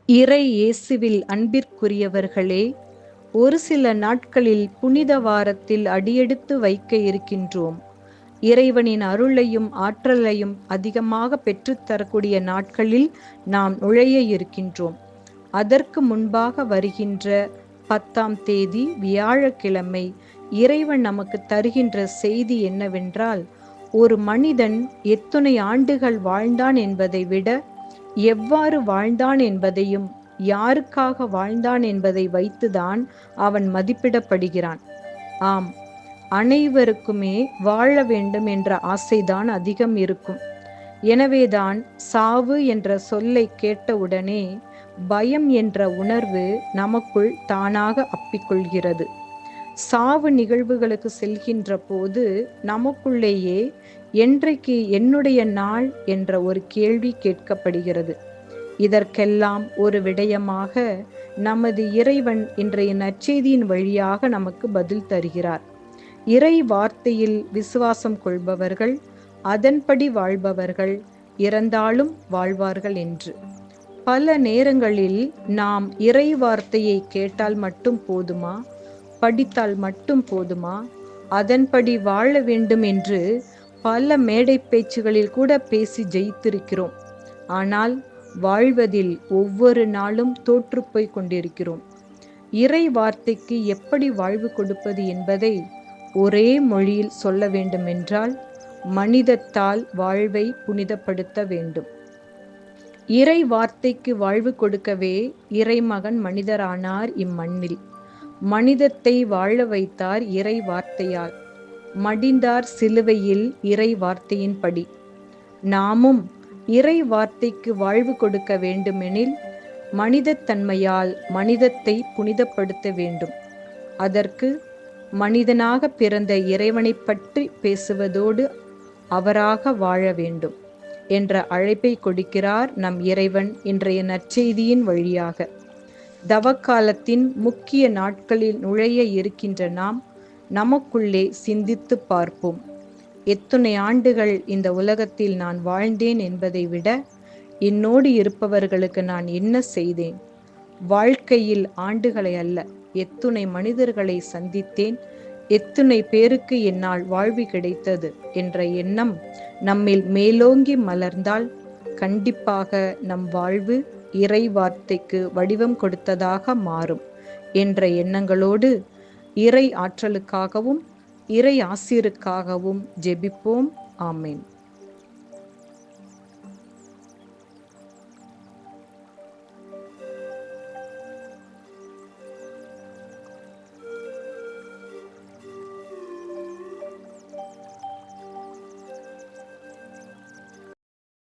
இறை இயேசுவில் அன்பிற்குரியவர்களே, ஒரு சில நாட்களில் புனித வாரத்தில் அடியெடுத்து வைக்க இருக்கின்றோம். இறைவனின் அருளையும் ஆற்றலையும் அதிகமாக பெற்றுத்தரக்கூடிய நாட்களில் நாம் நுழைய இருக்கின்றோம். அதற்கு முன்பாக வருகின்ற 10ஆம் தேதி வியாழக்கிழமை இறைவன் நமக்கு தருகின்ற செய்தி என்னவென்றால், ஒரு மனிதன் எத்துணை ஆண்டுகள் வாழ்ந்தான் என்பதை விட எவ்வாறு வாழ்ந்தான் என்பதையும் யாருக்காக வாழ்ந்தான் என்பதை வைத்துதான் அவன் மதிப்பிடப்படுகிறான். ஆம், அனைவருக்குமே வாழ வேண்டும் என்ற ஆசைதான் அதிகம் இருக்கும். எனவேதான் சாவு என்ற சொல்லை கேட்டவுடனே பயம் என்ற உணர்வு நமக்குள் தானாக அப்பிக்கொள்கிறது. சாவு நிகழ்வுகளுக்கு செல்கின்ற போது நமக்குள்ளேயே என்றைக்கு என்னுடைய நாள் என்ற ஒரு கேள்வி கேட்கப்படுகிறது. இதற்கெல்லாம் ஒரு விடயமாக நமது இறைவன் இன்றைய நற்செய்தியின் வழியாக நமக்கு பதில் தருகிறார். இறை வார்த்தையில் விசுவாசம் கொள்பவர்கள், அதன்படி வாழ்பவர்கள் இறந்தாலும் வாழ்வார்கள் என்று. பல நேரங்களில் நாம் இறை வார்த்தையை கேட்டால் மட்டும் போதுமா, படித்தால் மட்டும் போதுமா, அதன்படி வாழ வேண்டும் என்று பல மேடை பேச்சுகளில் கூட பேசி ஜெயித்திருக்கிறோம். ஆனால் வாழ்வதில் ஒவ்வொரு நாளும் தோற்றுப்போய் கொண்டிருக்கிறோம். இறை வார்த்தைக்கு எப்படி வாழ்வு கொடுப்பது என்பதை ஒரே மொழியில் சொல்ல வேண்டுமென்றால், மனிதத்தால் வாழ்வை புனிதப்படுத்த வேண்டும். இறை வார்த்தைக்கு வாழ்வு கொடுக்கவே இறைமகன் மனிதரானார் இம்மண்ணில். மனிதத்தை வாழ வைத்தார் இறை வார்த்தையால். மடிந்தார் சிலுவையில் இறை வார்த்தையின்படி. நாமும் இறை வார்த்தைக்கு வாழ்வு கொடுக்க வேண்டுமெனில் மனிதத்தன்மையால் மனிதத்தை புனிதப்படுத்த வேண்டும். அதற்கு மனிதனாக பிறந்த இறைவனை பற்றி பேசுவதோடு அவராக வாழ வேண்டும் என்ற அழைப்பை கொடுக்கிறார் நம் இறைவன் இன்றைய நற்செய்தியின் வழியாக. தவக்காலத்தின் முக்கிய நாட்களில் நுழைய இருக்கின்ற நாம் நமக்குள்ளே சிந்தித்து பார்ப்போம். எத்துணை ஆண்டுகள் இந்த உலகத்தில் நான் வாழ்ந்தேன் என்பதை விட என்னோடு இருப்பவர்களுக்கு நான் என்ன செய்தேன்? வாழ்க்கையில் ஆண்டுகளை அல்ல, எத்துணை மனிதர்களை சந்தித்தேன், எத்துணை பேருக்கு என்னால் வாழ்வு கிடைத்தது என்ற எண்ணம் நம்மில் மேலோங்கி மலர்ந்தால் கண்டிப்பாக நம் வாழ்வு இறை வார்த்தைக்கு வடிவம் கொடுத்ததாக மாறும் என்ற எண்ணங்களோடு இறை ஆற்றலுக்காகவும் இறை ஆசீருக்காகவும் ஜெபிப்போம். ஆமென்.